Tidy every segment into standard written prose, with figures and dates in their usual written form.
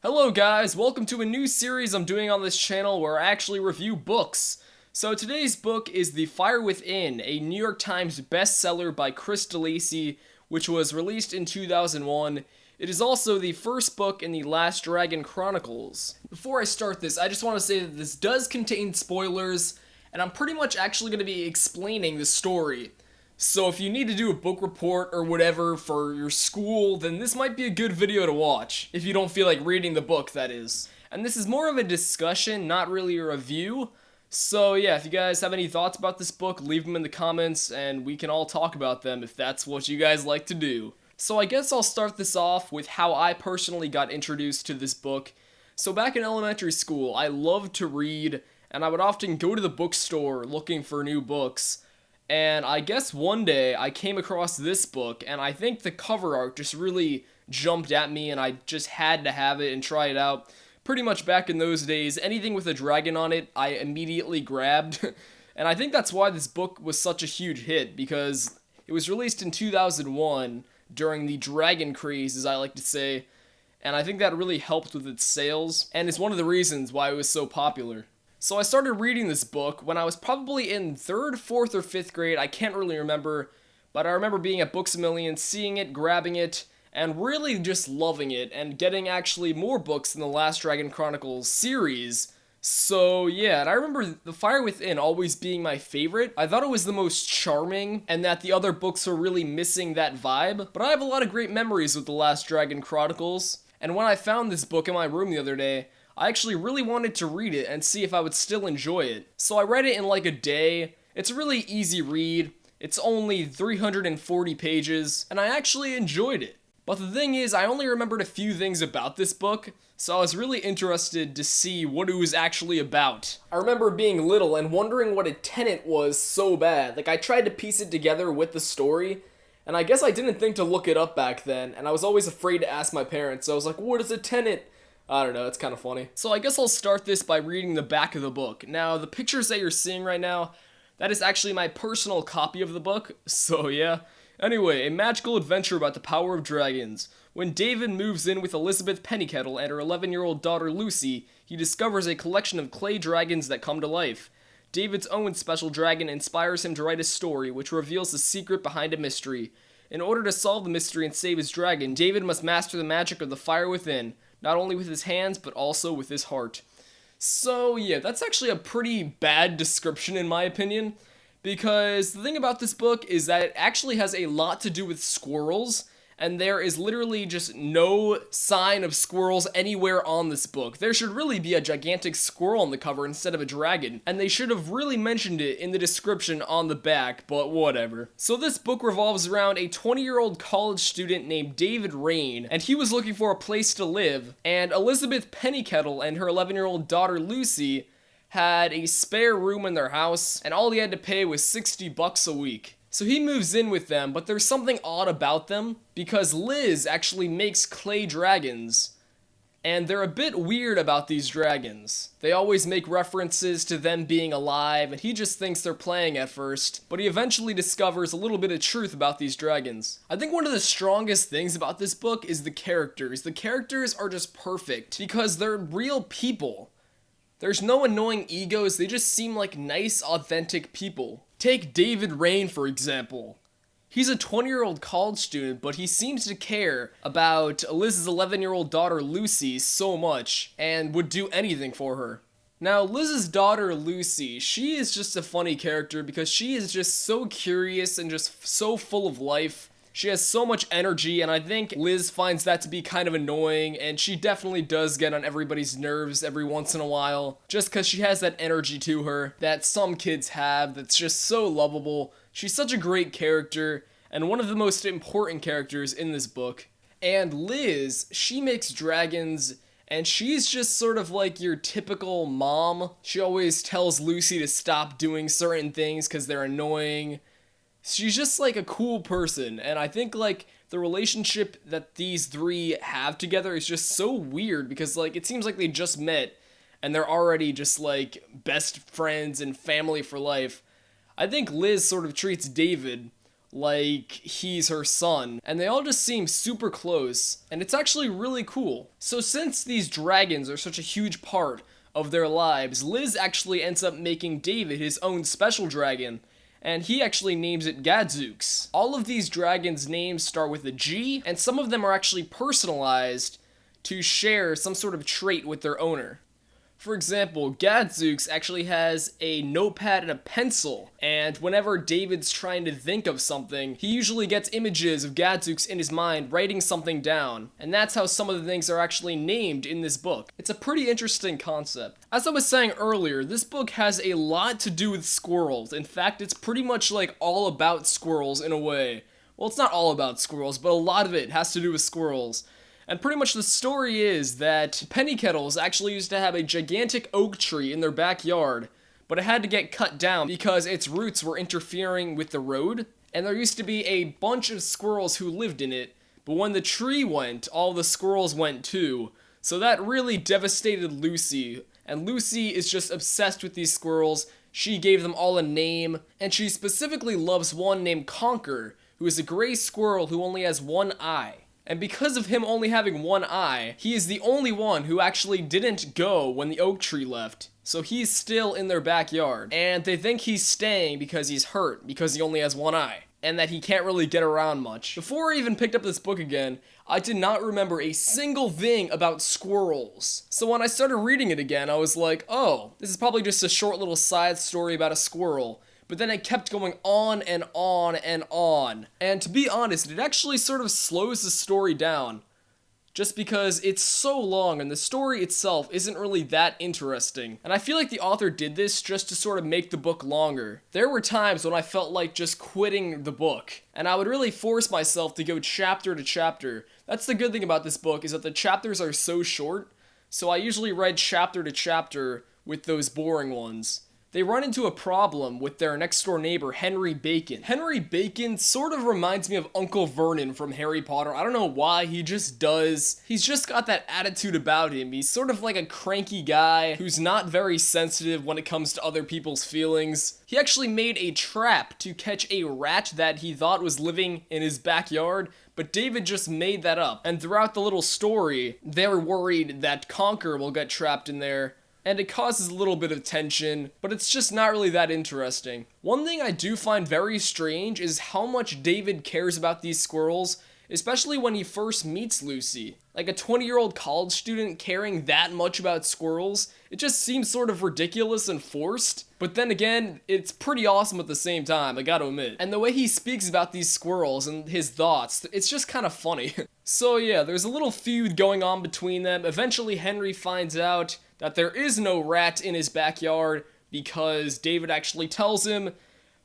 Hello guys, welcome to a new series I'm doing on this channel where I actually review books. So today's book is The Fire Within, a New York Times bestseller by Chris DeLacy, which was released in 2001. It is also the first book in the Last Dragon Chronicles. Before I start this, I just want to say that this does contain spoilers, and I'm pretty much actually going to be explaining the story. So if you need to do a book report or whatever for your school, then this might be a good video to watch. If you don't feel like reading the book, that is. And this is more of a discussion, not really a review. So yeah, if you guys have any thoughts about this book, leave them in the comments and we can all talk about them if that's what you guys like to do. So I guess I'll start this off with how I personally got introduced to this book. So back in elementary school, I loved to read, and I would often go to the bookstore looking for new books. And I guess one day I came across this book, and I think the cover art just really jumped at me, and I just had to have it and try it out. Pretty much back in those days, anything with a dragon on it, I immediately grabbed. And I think that's why this book was such a huge hit, because it was released in 2001 during the dragon craze, as I like to say. And I think that really helped with its sales, and it's one of the reasons why it was so popular. So I started reading this book when I was probably in 3rd, 4th, or 5th grade, I can't really remember, but I remember being at Books A Million, seeing it, grabbing it, and really just loving it, and getting actually more books in the Last Dragon Chronicles series. So yeah, and I remember The Fire Within always being my favorite. I thought it was the most charming, and that the other books were really missing that vibe, but I have a lot of great memories with The Last Dragon Chronicles, and when I found this book in my room the other day, I actually really wanted to read it and see if I would still enjoy it. So I read it in like a day. It's a really easy read. It's only 340 pages, and I actually enjoyed it. But the thing is, I only remembered a few things about this book, so I was really interested to see what it was actually about. I remember being little and wondering what a tenant was so bad. Like, I tried to piece it together with the story, and I guess I didn't think to look it up back then, and I was always afraid to ask my parents, so I was like, what is a tenant? I don't know, it's kind of funny. So I guess I'll start this by reading the back of the book. Now, the pictures that you're seeing right now, that is actually my personal copy of the book, so yeah. Anyway, a magical adventure about the power of dragons. When David moves in with Elizabeth Pennycettle and her 11-year-old daughter Lucy, he discovers a collection of clay dragons that come to life. David's own special dragon inspires him to write a story which reveals the secret behind a mystery. In order to solve the mystery and save his dragon, David must master the magic of the fire within, not only with his hands, but also with his heart. So yeah, that's actually a pretty bad description in my opinion, because the thing about this book is that it actually has a lot to do with squirrels, and there is literally just no sign of squirrels anywhere on this book. There should really be a gigantic squirrel on the cover instead of a dragon, and they should have really mentioned it in the description on the back, but whatever. So this book revolves around a 20-year-old college student named David Rain, and he was looking for a place to live, and Elizabeth Pennycettle and her 11-year-old daughter Lucy had a spare room in their house, and all he had to pay was $60 a week. So he moves in with them, but there's something odd about them, because Liz actually makes clay dragons, and they're a bit weird about these dragons. They always make references to them being alive, and he just thinks they're playing at first, but he eventually discovers a little bit of truth about these dragons. I think one of the strongest things about this book is the characters. The characters are just perfect, because they're real people. There's no annoying egos, they just seem like nice, authentic people. Take David Rain, for example. He's a 20-year-old college student, but he seems to care about Liz's 11-year-old daughter Lucy so much, and would do anything for her. Now, Liz's daughter Lucy, she is just a funny character because she is just so curious and just so full of life. She has so much energy, and I think Liz finds that to be kind of annoying, and she definitely does get on everybody's nerves every once in a while, just because she has that energy to her that some kids have that's just so lovable. She's such a great character, and one of the most important characters in this book. And Liz, she makes dragons, and she's just sort of like your typical mom. She always tells Lucy to stop doing certain things because they're annoying. She's just like a cool person, and I think like the relationship that these three have together is just so weird because like it seems like they just met and they're already just like best friends and family for life. I think Liz sort of treats David like he's her son, and they all just seem super close, and it's actually really cool. So since these dragons are such a huge part of their lives, Liz actually ends up making David his own special dragon, and he actually names it Gadzooks. All of these dragons' names start with a G, and some of them are actually personalized to share some sort of trait with their owner. For example, Gadzooks actually has a notepad and a pencil, and whenever David's trying to think of something, he usually gets images of Gadzooks in his mind writing something down, and that's how some of the things are actually named in this book. It's a pretty interesting concept. As I was saying earlier, this book has a lot to do with squirrels. In fact, it's pretty much like all about squirrels in a way. Well, it's not all about squirrels, but a lot of it has to do with squirrels. And pretty much the story is that Penny Kettles actually used to have a gigantic oak tree in their backyard, but it had to get cut down because its roots were interfering with the road, and there used to be a bunch of squirrels who lived in it, but when the tree went, all the squirrels went too. So that really devastated Lucy, and Lucy is just obsessed with these squirrels. She gave them all a name, and she specifically loves one named Conker, who is a gray squirrel who only has one eye. And because of him only having one eye, he is the only one who actually didn't go when the oak tree left. So he's still in their backyard. And they think he's staying because he's hurt, because he only has one eye, and that he can't really get around much. Before I even picked up this book again, I did not remember a single thing about squirrels. So when I started reading it again, I was like, oh, this is probably just a short little side story about a squirrel. But then it kept going on and on and on. And to be honest, it actually sort of slows the story down. Just because it's so long and the story itself isn't really that interesting. And I feel like the author did this just to sort of make the book longer. There were times when I felt like just quitting the book. And I would really force myself to go chapter to chapter. That's the good thing about this book, is that the chapters are so short. So I usually read chapter to chapter with those boring ones. They run into a problem with their next-door neighbor, Henry Bacon. Henry Bacon sort of reminds me of Uncle Vernon from Harry Potter. I don't know why, he just does. He's just got that attitude about him. He's sort of like a cranky guy who's not very sensitive when it comes to other people's feelings. He actually made a trap to catch a rat that he thought was living in his backyard, but David just made that up. And throughout the little story, they're worried that Conker will get trapped in there, and it causes a little bit of tension, but it's just not really that interesting. One thing I do find very strange is how much David cares about these squirrels, especially when he first meets Lucy. Like a 20-year-old college student caring that much about squirrels, it just seems sort of ridiculous and forced. But then again, it's pretty awesome at the same time, I gotta admit. And the way he speaks about these squirrels and his thoughts, it's just kind of funny. So yeah, there's a little feud going on between them. Eventually Henry finds out that there is no rat in his backyard because David actually tells him,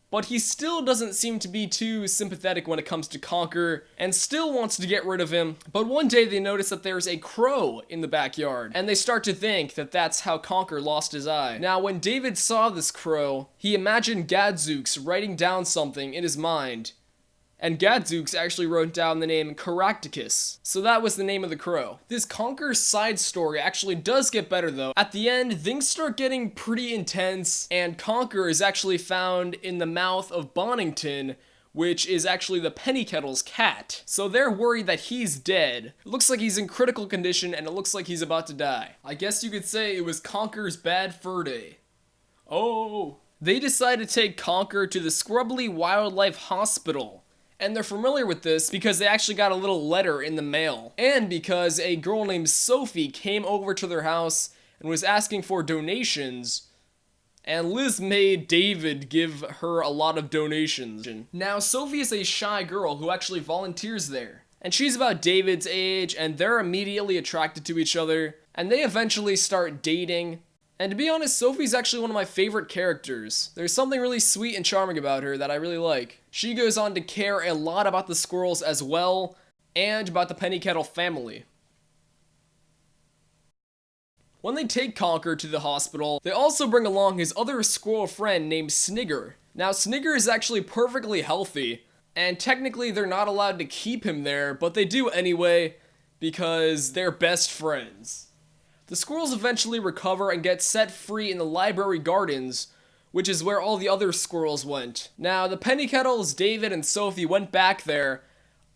but he still doesn't seem to be too sympathetic when it comes to Conker, and still wants to get rid of him. But one day they notice that there's a crow in the backyard, and they start to think that that's how Conker lost his eye. Now, when David saw this crow, he imagined Gadzooks writing down something in his mind, and Gadzooks actually wrote down the name Caractacus, so that was the name of the crow. This Conker side story actually does get better though. At the end, things start getting pretty intense, and Conker is actually found in the mouth of Bonington, which is actually the Penny Kettles' cat. So they're worried that he's dead. It looks like he's in critical condition, and it looks like he's about to die. I guess you could say it was Conker's bad fur day. Oh. They decide to take Conker to the Scrubbly Wildlife Hospital. And they're familiar with this because they actually got a little letter in the mail. And because a girl named Sophie came over to their house and was asking for donations. And Liz made David give her a lot of donations. Now, Sophie is a shy girl who actually volunteers there. And she's about David's age, and they're immediately attracted to each other. And they eventually start dating. And to be honest, Sophie's actually one of my favorite characters. There's something really sweet and charming about her that I really like. She goes on to care a lot about the squirrels as well, and about the Pennycettle family. When they take Conker to the hospital, they also bring along his other squirrel friend named Snigger. Now, Snigger is actually perfectly healthy, and technically they're not allowed to keep him there, but they do anyway, because they're best friends. The squirrels eventually recover and get set free in the library gardens, which is where all the other squirrels went. Now, the Pennykettles, David, and Sophie went back there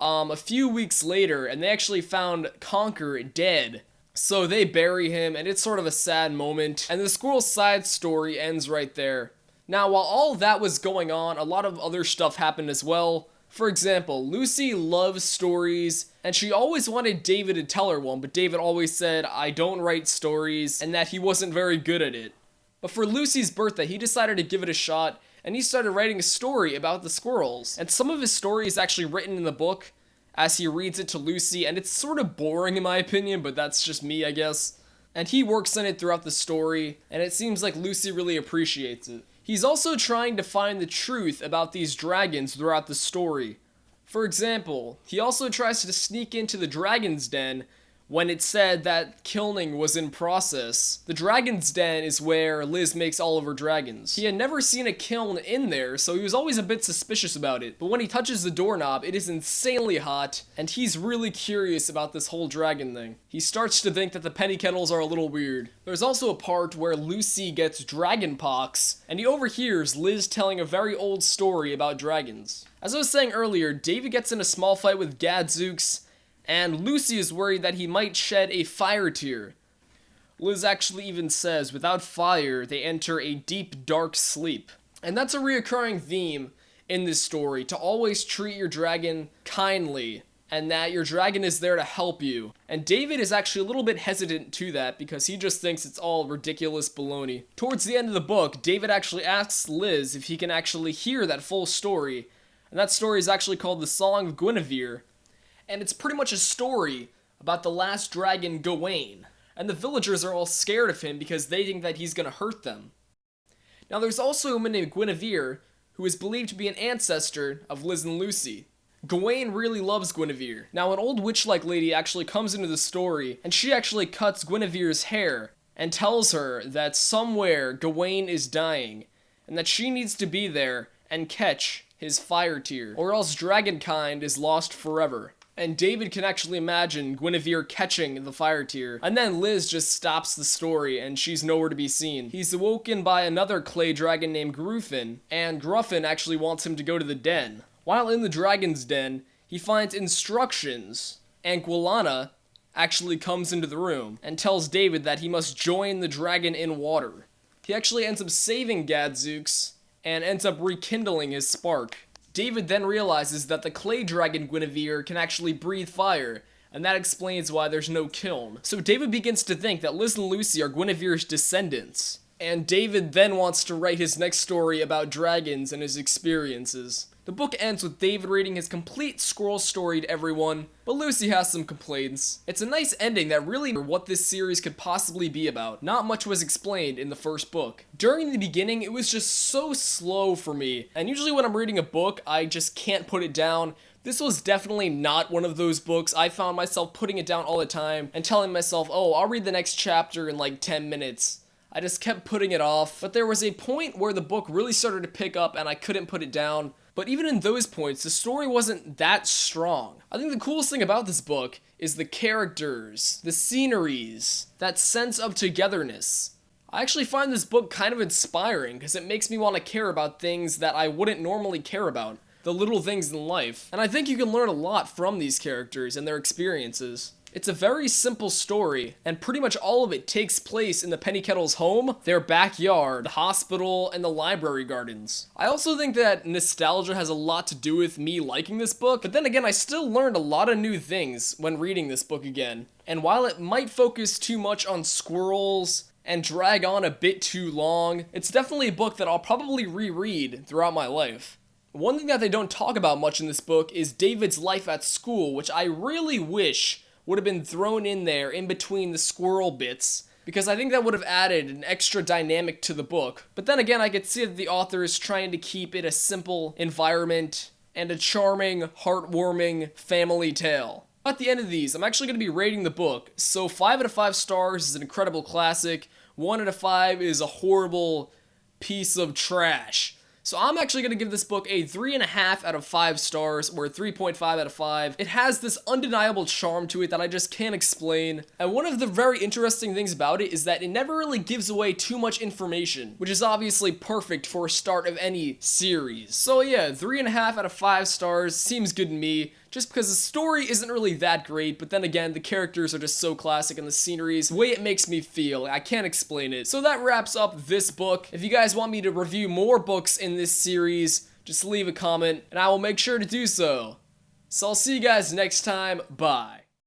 a few weeks later, and they actually found Conker dead. So they bury him, and it's sort of a sad moment, and the squirrel side story ends right there. Now, while all that was going on, a lot of other stuff happened as well. For example, Lucy loves stories, and she always wanted David to tell her one, but David always said, "I don't write stories," and that he wasn't very good at it. But for Lucy's birthday, he decided to give it a shot, and he started writing a story about the squirrels. And some of his story is actually written in the book as he reads it to Lucy, and it's sort of boring in my opinion, but that's just me, I guess. And he works on it throughout the story, and it seems like Lucy really appreciates it. He's also trying to find the truth about these dragons throughout the story. For example, he also tries to sneak into the dragon's den when it said that kilning was in process. The dragon's den is where Liz makes all of her dragons. He had never seen a kiln in there, so he was always a bit suspicious about it. But when he touches the doorknob, it is insanely hot, and he's really curious about this whole dragon thing. He starts to think that the Pennykettles are a little weird. There's also a part where Lucy gets dragon pox, and he overhears Liz telling a very old story about dragons. As I was saying earlier, David gets in a small fight with Gadzooks, and Lucy is worried that he might shed a fire tear. Liz actually even says, without fire, they enter a deep, dark sleep. And that's a reoccurring theme in this story, to always treat your dragon kindly, and that your dragon is there to help you. And David is actually a little bit hesitant to that, because he just thinks it's all ridiculous baloney. Towards the end of the book, David actually asks Liz if he can actually hear that full story, and that story is actually called The Song of Guinevere. And it's pretty much a story about the last dragon, Gawain. And the villagers are all scared of him because they think that he's gonna hurt them. Now there's also a woman named Guinevere, who is believed to be an ancestor of Liz and Lucy. Gawain really loves Guinevere. Now an old witch-like lady actually comes into the story, and she actually cuts Guinevere's hair, and tells her that somewhere Gawain is dying, and that she needs to be there and catch his fire tear, or else dragonkind is lost forever. And David can actually imagine Guinevere catching the fire tear. And then Liz just stops the story and she's nowhere to be seen. He's awoken by another clay dragon named Gruffin, and Gruffin actually wants him to go to the den. While in the dragon's den, he finds instructions, and Guilana actually comes into the room and tells David that he must join the dragon in water. He actually ends up saving Gadzooks and ends up rekindling his spark. David then realizes that the clay dragon Guinevere can actually breathe fire, and that explains why there's no kiln. So David begins to think that Liz and Lucy are Guinevere's descendants, and David then wants to write his next story about dragons and his experiences. The book ends with David reading his complete squirrel story to everyone, but Lucy has some complaints. It's a nice ending that really what this series could possibly be about. Not much was explained in the first book. During the beginning, it was just so slow for me, and usually when I'm reading a book, I just can't put it down. This was definitely not one of those books. I found myself putting it down all the time and telling myself, oh, I'll read the next chapter in like 10 minutes. I just kept putting it off, but there was a point where the book really started to pick up and I couldn't put it down. But even in those points, the story wasn't that strong. I think the coolest thing about this book is the characters, the sceneries, that sense of togetherness. I actually find this book kind of inspiring because it makes me want to care about things that I wouldn't normally care about, the little things in life. And I think you can learn a lot from these characters and their experiences. It's a very simple story, and pretty much all of it takes place in the Pennykettles' home, their backyard, the hospital, and the library gardens. I also think that nostalgia has a lot to do with me liking this book, but then again, I still learned a lot of new things when reading this book again. And while it might focus too much on squirrels and drag on a bit too long, it's definitely a book that I'll probably reread throughout my life. One thing that they don't talk about much in this book is David's life at school, which I really wish would have been thrown in there in between the squirrel bits, because I think that would have added an extra dynamic to the book. But then again, I could see that the author is trying to keep it a simple environment and a charming, heartwarming family tale. At the end of these, I'm actually going to be rating the book, so 5 out of 5 stars is an incredible classic, 1 out of 5 is a horrible piece of trash. So I'm actually going to give this book a 3.5 out of 5 stars, or 3.5 out of 5. It has this undeniable charm to it that I just can't explain. And one of the very interesting things about it is that it never really gives away too much information, which is obviously perfect for a start of any series. So yeah, 3.5 out of 5 stars seems good to me, just because the story isn't really that great, but then again, the characters are just so classic and the sceneries, the way it makes me feel, I can't explain it. So that wraps up this book. If you guys want me to review more books in this series, just leave a comment, and I will make sure to do so. So I'll see you guys next time, bye.